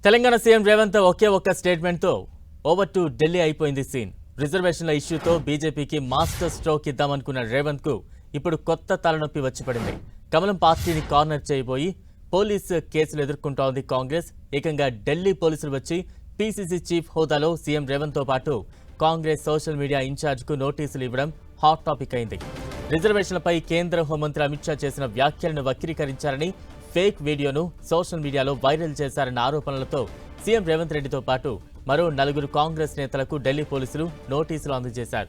Telangana CM Revanth ఒకే ఒక్క statement తో over to Delhi అయిపోయింది సీన్. రిజర్వేషన్ల ఇష్యూతో బీజేపీకి మాస్టర్ స్ట్రోక్ ఇద్దామనుకున్న రేవంత్ కు ఇప్పుడు కొత్త తలనొప్పి వచ్చి పడింది. కమలం పార్టీని కార్నర్ చేయబోయి పోలీసు కేసులు ఎదుర్కొంటోంది కాంగ్రెస్. ఏకంగా ఢిల్లీ పోలీసులు వచ్చి పీసీసీ చీఫ్ హోదాలో సీఎం రేవంత్ తో పాటు కాంగ్రెస్ సోషల్ మీడియా ఇన్ఛార్జ్ కు నోటీసులు ఇవ్వడం హాట్ టాపిక్ అయింది. రిజర్వేషన్లపై కేంద్ర హోంమంత్రి అమిత్ షా చేసిన వ్యాఖ్యలను వక్రీకరించారని, ఫేక్ వీడియోను సోషల్ మీడియాలో వైరల్ చేశారన్న ఆరోపణలతో సీఎం రేవంత్ రెడ్డితో పాటు మరో 4 కాంగ్రెస్ నేతలకు ఢిల్లీ పోలీసులు నోటీసులు అందజేశారు.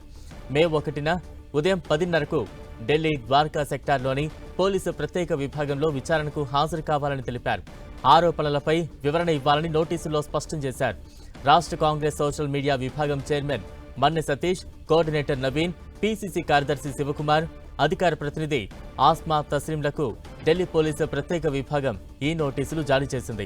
మే 1న ఉదయం 10:30కు ఢిల్లీ ద్వారకా సెక్టార్లోని పోలీసు ప్రత్యేక విభాగంలో విచారణకు హాజరు కావాలని తెలిపారు. ఆరోపణలపై వివరణ ఇవ్వాలని నోటీసుల్లో స్పష్టం చేశారు. రాష్ట్ర కాంగ్రెస్ సోషల్ మీడియా విభాగం chairman Manne Satish, coordinator Naveen, PCC కార్యదర్శి శివకుమార్, అధికార ప్రతినిధి ఆస్మా తస్లీంలకు ఢిల్లీ పోలీసు ప్రత్యేక విభాగం ఈ నోటీసులు జారీ చేసింది.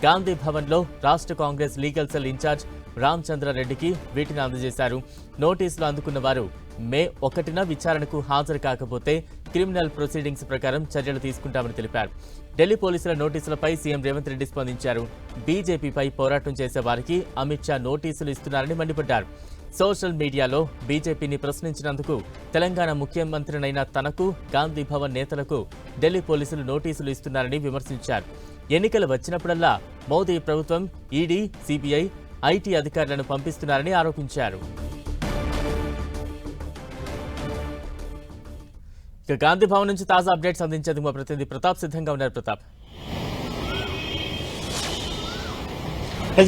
గాంధీ భవన్లో రాష్ట్ర కాంగ్రెస్ లీగల్ సెల్ ఇన్ఛార్జ్ రామచంద్రారెడ్డికి వీటిని అందజేశారు. నోటీసులు అందుకున్న వారు మే 1న విచారణకు హాజరు కాకపోతే క్రిమినల్ ప్రొసీడింగ్స్ ప్రకారం చర్యలు తీసుకుంటామని తెలిపారు. ఢిల్లీ పోలీసుల నోటీసులపై సీఎం రేవంత్ రెడ్డి స్పందించారు. బీజేపీపై పోరాటం చేసే వారికి అమిత్ షా నోటీసులు ఇస్తున్నారని మండిపడ్డారు. సోషల్ మీడియాలో బీజేపీని ప్రశ్నించినందుకు తెలంగాణ ముఖ్యమంత్రినైన తనకు, గాంధీ భవన్ నేతలకు ఢిల్లీ పోలీసులు నోటీసులు ఇస్తున్నారని విమర్శించారు. ఎన్నికలు వచ్చినప్పుడల్లా మోదీ ప్రభుత్వం ఈడీ, సిబిఐ, ఐటీ అధికారులను పంపిస్తున్నారని ఆరోపించారు. ఇక గాంధీ భవన్ నుంచి తాజా అప్డేట్స్ అందించేందుకు మా ప్రతినిధి ప్రతాప్ సిద్ధంగా ఉన్నారు. ప్రతాప్,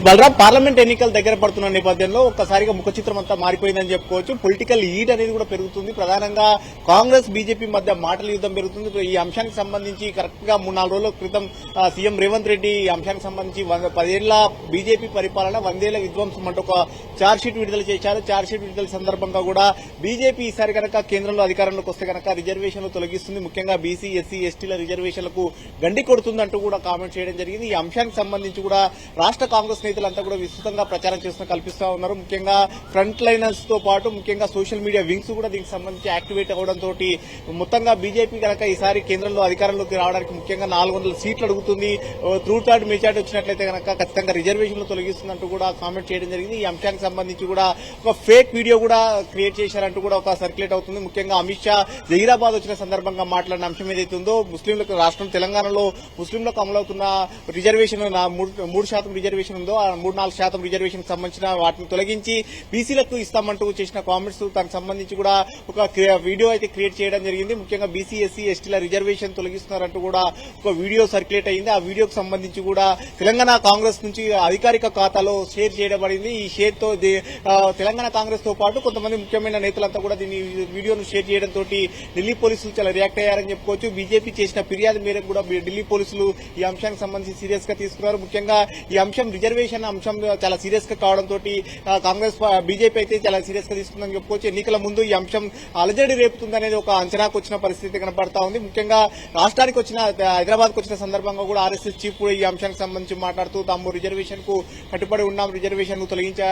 బలరాం, పార్లమెంట్ ఎన్నికలు దగ్గర పడుతున్న నేపథ్యంలో ఒక్కసారిగా ముఖ చిత్రం అంతా మారిపోయిందని చెప్పుకోవచ్చు. పొలిటికల్ హీట్ అనేది కూడా పెరుగుతుంది. ప్రధానంగా కాంగ్రెస్ బీజేపీ మధ్య మాటల యుద్ధం పెరుగుతుంది. ఈ అంశానికి సంబంధించి కరెక్ట్ గా 3-4 రోజుల క్రితం సీఎం రేవంత్ రెడ్డి ఈ అంశానికి సంబంధించి 10 ఏళ్ల బీజేపీ పరిపాలన 100 ఏళ్ల విధ్వంసం అంటూ ఒక ఛార్జ్ షీట్ విడుదల చేశారు. ఛార్జ్ షీట్ విడుదల సందర్భంగా కూడా బీజేపీ ఈసారి కనుక కేంద్రంలో అధికారంలోకి వస్తే కనుక రిజర్వేషన్లు తొలగిస్తుంది, ముఖ్యంగా బీసీ, ఎస్సీ, ఎస్టీల రిజర్వేషన్లకు గండి కొడుతుందంటూ కూడా కామెంట్ చేయడం జరిగింది. ఈ అంశానికి సంబంధించి కూడా రాష్ట్ర కాంగ్రెస్ నేతలంతా కూడా విస్తృతంగా ప్రచారం చేస్తూ కల్పిస్తూ ఉన్నారు. ముఖ్యంగా ఫ్రంట్ లైనర్స్ తో పాటు ముఖ్యంగా సోషల్ మీడియా వింగ్స్ కూడా దీనికి సంబంధించి యాక్టివేట్ అవడంతో మొత్తంగా బీజేపీ కనుక ఈసారి కేంద్రంలో అధికారంలోకి రావడానికి ముఖ్యంగా 400 సీట్లు అడుగుతుంది. త్రూ-థర్డ్ మెజార్టీ వచ్చినట్లయితే కనుక ఖచ్చితంగా రిజర్వేషన్లు తొలగిస్తుందంటూ కూడా కామెంట్ చేయడం జరిగింది. ఈ అంశానికి సంబంధించి కూడా ఒక ఫేక్ వీడియో కూడా క్రియేట్ చేశారంటూ కూడా ఒక సర్క్యులేట్ అవుతుంది. ముఖ్యంగా అమిత్ షా జహీరాబాద్ వచ్చిన సందర్భంగా మాట్లాడిన అంశం ఏదైతే ఉందో, ముస్లింలకు రాష్ట్రం తెలంగాణలో ముస్లింలకు అమలవుతున్న రిజర్వేషన్ 3% రిజర్వేషన్ ఉందో 3-4% రిజర్వేషన్ సంబంధించిన వాటిని తొలగించి బీసీలకు ఇస్తామంటూ చేసిన కామెంట్స్ దానికి సంబంధించి కూడా ఒక వీడియో అయితే క్రియేట్ చేయడం జరిగింది. ముఖ్యంగా బీసీ, ఎస్సీ, ఎస్టీల రిజర్వేషన్ తొలగిస్తున్నారంటూ కూడా ఒక వీడియో సర్క్యులేట్ అయింది. ఆ వీడియోకి సంబంధించి కూడా తెలంగాణ కాంగ్రెస్ నుంచి అధికారిక ఖాతాలో షేర్ చేయబడింది. ఈ షేర్ తో తెలంగాణ కాంగ్రెస్ తో పాటు కొంతమంది ముఖ్యమైన నేతలంతా కూడా దీని వీడియోను షేర్ చేయడంతో ఢిల్లీ పోలీసులు చాలా రియాక్ట్ అయ్యారని చెప్పుకోవచ్చు. బీజేపీ చేసిన ఫిర్యాదు మేరకు కూడా ఢిల్లీ పోలీసులు ఈ అంశానికి సంబంధించి సీరియస్ గా తీసుకున్నారు. ముఖ్యంగా ఈ అంశం రిజర్వేషన్ అంశం చాలా సీరియస్ గా కావడంతో కాంగ్రెస్ బీజేపీ అయితే చాలా సీరియస్ గా తీసుకుందని చెప్పుకోవచ్చు. ఎన్నికల ముందు ఈ అంశం అలజడి రేపుతుందనేది ఒక అంచనాకు వచ్చిన పరిస్థితి కనబడతా ఉంది. ముఖ్యంగా రాష్ట్రానికి వచ్చిన, హైదరాబాద్ కు వచ్చిన సందర్భంగా కూడా ఆర్ఎస్ఎస్ చీఫ్ కూడా ఈ అంశానికి సంబంధించి మాట్లాడుతూ తాము రిజర్వేషన్ కు కట్టుబడి ఉన్నాం, రిజర్వేషన్ ను తొలగించే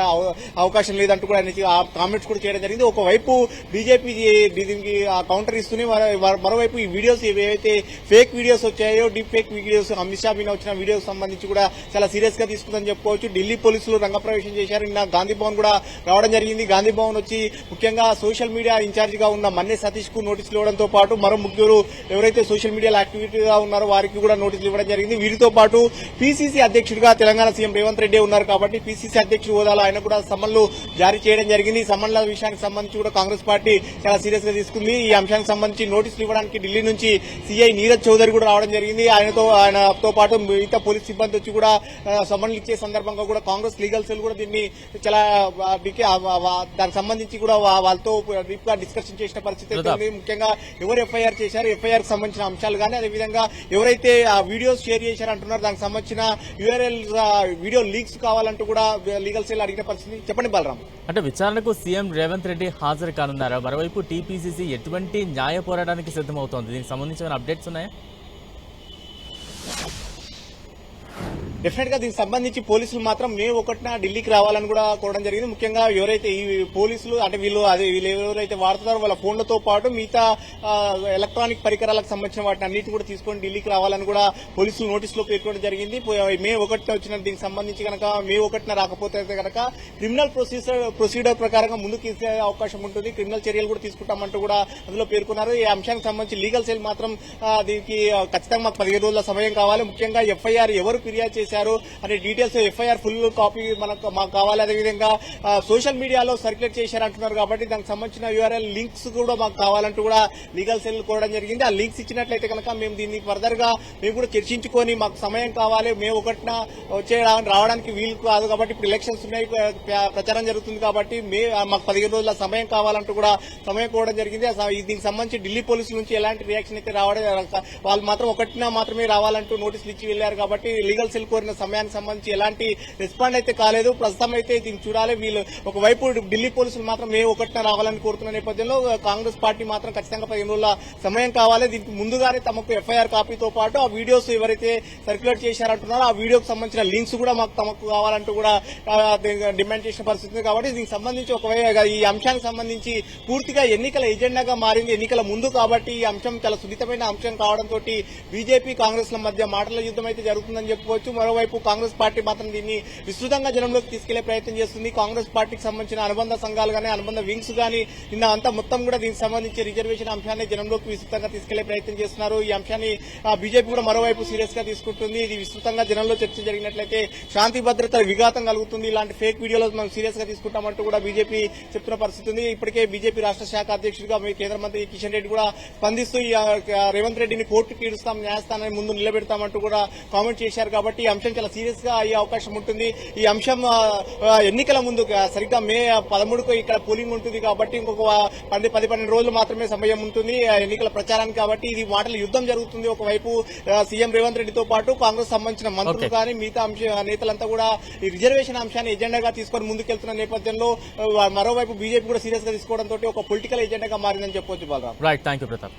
అవకాశం లేదంటూ కూడా కామెంట్స్ కూడా చేయడం జరిగింది. ఒకవైపు బీజేపీ దీనికి కౌంటర్ ఇస్తూనే మరోవైపు ఈ వీడియోస్ ఏవైతే ఫేక్ వీడియోస్ వచ్చాయో, deep fake videos, Amit Shah మీద వచ్చిన వీడియోస్ సంబంధించి కూడా చాలా సీరియస్ గా తీసుకుందని చెప్పుకోవచ్చు. ఢిల్లీ పోలీసులు రంగప్రవేశం చేశారు. నిన్న గాంధీ భవన్ కూడా రావడం జరిగింది. గాంధీ భవన్ వచ్చి ముఖ్యంగా సోషల్ మీడియా ఇన్ఛార్జ్ గా ఉన్న మన్నె సతీష్ కు నోటీసులు ఇవ్వడంతో పాటు మరో 3 ఎవరైతే సోషల్ మీడియాలో యాక్టివిటీగా ఉన్నారో వారికి కూడా నోటీసులు ఇవ్వడం జరిగింది. వీరితో పాటు పీసీసీ అధ్యక్షుడిగా తెలంగాణ సీఎం రేవంత్ రెడ్డి ఉన్నారు కాబట్టి పీసీసీ అధ్యక్షుడు హోదాలో ఆయన కూడా సమన్లు జారీ చేయడం జరిగింది. ఈ సమన్ల విషయానికి సంబంధించి కూడా కాంగ్రెస్ పార్టీ చాలా సీరియస్ గా తీసుకుంది. ఈ అంశానికి సంబంధించి నోటీసులు ఇవ్వడానికి ఢిల్లీ నుంచి సీఐ నీరజ్ చౌదరి కూడా రావడం జరిగింది. ఆయనతో పాటు మిగతా పోలీస్ సిబ్బంది వచ్చి కూడా సమన్లు ఇచ్చే సందర్భంగా కూడా కాంగ్రెస్ లీగల్ సెల్ కూడా దీన్ని చాలా దానికి సంబంధించి కూడా వాళ్ళతో డీప్ గా డిస్కషన్ చేసిన పరిస్థితి ఉంది. ముఖ్యంగా ఎవరు ఎఫ్ఐఆర్ చేశారు, ఎఫ్ఐఆర్ కి సంబంధించిన అంశాలు కానీ, అదేవిధంగా ఎవరైతే ఆ వీడియోస్ షేర్ చేశారంటున్నారు దానికి సంబంధించిన యూఆర్ఎల్ వీడియో లీక్స్ కావాలంటూ కూడా లీగల్ సెల్ అడిగిన పరిస్థితి. చెప్పండి బలరాం. అంటే విచారణకు సీఎం రేవంత్ రెడ్డి హాజరు కానున్నారా? మరోవైపు టీపీసీసీ ఎటువంటి న్యాయ పోరాటానికి సిద్దమవుతోంది? దీనికి సంబంధించిన అప్డేట్స్ ఉన్నాయా? డెఫినెట్ గా దీనికి సంబంధించి పోలీసులు మాత్రం మే 1న ఢిల్లీకి రావాలని కూడా కోరడం జరిగింది. ముఖ్యంగా ఎవరైతే ఈ పోలీసులు అంటే వీళ్ళు ఎవరైతే వాడుతున్నారో వాళ్ళ ఫోన్లతో పాటు మిగతా ఎలక్ట్రానిక్ పరికరాలకు సంబంధించిన వాటిని అన్నిటి కూడా తీసుకొని ఢిల్లీకి రావాలని కూడా పోలీసులు నోటీసులో పేర్కొనడం జరిగింది. మే 1న వచ్చిన దీనికి సంబంధించి కనుక మే 1న రాకపోతే కనుక క్రిమినల్ ప్రొసీడర్ ప్రకారంగా ముందుకు తీసుకే అవకాశం ఉంటుంది, క్రిమినల్ చర్యలు కూడా తీసుకుంటామంటూ కూడా అందులో పేర్కొన్నారు. ఈ అంశానికి సంబంధించి లీగల్ సెల్ మాత్రం దీనికి ఖచ్చితంగా మాకు 15 రోజుల సమయం కావాలి. ముఖ్యంగా ఎఫ్ఐఆర్ ఎవరు ఫిర్యాదు చేశారు అనే డీటెయిల్స్ ఎఫ్ఐఆర్ ఫుల్ కాపీ మాకు కావాలి. అదేవిధంగా సోషల్ మీడియాలో సర్క్యులేట్ చేశారంటున్నారు కాబట్టి దానికి సంబంధించిన యూఆర్ఎల్ లింక్స్ కూడా మాకు కావాలంటూ కూడా లీగల్ సెల్ కోరడం జరిగింది. ఆ లింక్స్ ఇచ్చినట్లయితే కనుక మేము దీన్ని ఫర్దర్ గా మేము కూడా చర్చించుకొని మాకు సమయం కావాలి, మే 1న రావడానికి వీలు కాదు కాబట్టి ఇప్పుడు ఎలక్షన్స్ ఉన్నాయి, ప్రచారం జరుగుతుంది కాబట్టి మాకు 15 రోజుల సమయం కావాలంటూ కూడా సమయం కోరడం జరిగింది. దీనికి సంబంధించి ఢిల్లీ పోలీసుల నుంచి ఎలాంటి రియాక్షన్ అయితే రావడం వాళ్ళు మాత్రం 1న మాత్రమే రావాలంటూ నోటీసులు ఇచ్చి వెళ్లారు కాబట్టి లీగల్ సెల్ కోరిన సమయానికి సంబంధించి ఎలాంటి రెస్పాండ్ అయితే కాలేదు. ప్రస్తుతం అయితే దీన్ని చూడాలి. వీళ్ళు ఒకవైపు ఢిల్లీ పోలీసులు మాత్రం మే 1న రావాలని కోరుతున్న నేపథ్యంలో కాంగ్రెస్ పార్టీ మాత్రం ఖచ్చితంగా 15 రోజుల సమయం కావాలి. దీనికి ముందుగానే తమకు ఎఫ్ఐఆర్ కాపీతో పాటు ఆ వీడియోస్ ఎవరైతే సర్క్యులేట్ చేశారంటున్నారో ఆ వీడియోకి సంబంధించిన లింక్స్ కూడా తమకు కావాలంటూ కూడా డిమాండ్ చేసిన పరిస్థితి ఉంది. కాబట్టి దీనికి సంబంధించి ఈ అంశానికి సంబంధించి పూర్తిగా ఎన్నికల ఎజెండాగా మారింది, ఎన్నికల ముందు కాబట్టి ఈ అంశం చాలా సున్నితమైన అంశం కావడంతో బీజేపీ కాంగ్రెస్ ల మధ్య మాటల యుద్దం అయితే జరుగుతుందని చెప్పుకోవచ్చు. మరోవైపు కాంగ్రెస్ పార్టీ మాత్రం దీన్ని విస్తృతంగా జనంలోకి తీసుకెళ్లే ప్రయత్నం చేస్తుంది. కాంగ్రెస్ పార్టీకి సంబంధించిన అనుబంధ సంఘాలు గానీ అనుబంధ వింగ్స్ గానీ నిన్న అంతా మొత్తం కూడా దీనికి సంబంధించి రిజర్వేషన్ అంశాన్ని జనంలోకి విస్తృతంగా తీసుకెళ్లే ప్రయత్నం చేస్తున్నారు. ఈ అంశాన్ని బీజేపీ కూడా మరోవైపు సీరియస్ గా తీసుకుంటుంది. ఇది విస్తృతంగా జనంలో చర్చ జరిగినట్లయితే శాంతి భద్రతల విఘాతం కలుగుతుంది, ఇలాంటి ఫేక్ వీడియోలు మనం సీరియస్ గా తీసుకుంటామంటూ కూడా బీజేపీ చెప్తున్న పరిస్థితి ఉంది. ఇప్పటికే బీజేపీ రాష్ట్ర శాఖ అధ్యక్షుడిగా కేంద్ర మంత్రి కిషన్ రెడ్డి కూడా స్పందిస్తూ రేవంత్ రెడ్డిని కోర్టుకి ఈడుస్తాం, న్యాయస్థానాన్ని ముందు నిలబెడతామంటూ కూడా కామెంట్ చేశారు. కాబట్టి ఈ అంశం చాలా సీరియస్ గా అయ్యే అవకాశం ఉంటుంది. ఈ అంశం ఎన్నికల ముందు సరిగ్గా మే 13కు ఇక్కడ పోలింగ్ ఉంటుంది కాబట్టి ఇంకొక 10-12 రోజులు మాత్రమే సమయం ఉంటుంది ఎన్నికల ప్రచారానికి. కాబట్టి ఇది మాటల యుద్దం జరుగుతుంది. ఒకవైపు సీఎం రేవంత్ రెడ్డితో పాటు కాంగ్రెస్ సంబంధించిన మంత్రులు కానీ మిగతా నేతలంతా కూడా ఈ రిజర్వేషన్ అంశాన్ని ఎజెండాగా తీసుకొని ముందుకెళ్తున్న నేపథ్యంలో మరోవైపు బీజేపీ కూడా సీరియస్ గా తీసుకోవడంతో ఒక పొలిటికల్ ఎజెండాగా మారిందని చెప్పొచ్చు. Balaram. Right, thank you Pratap.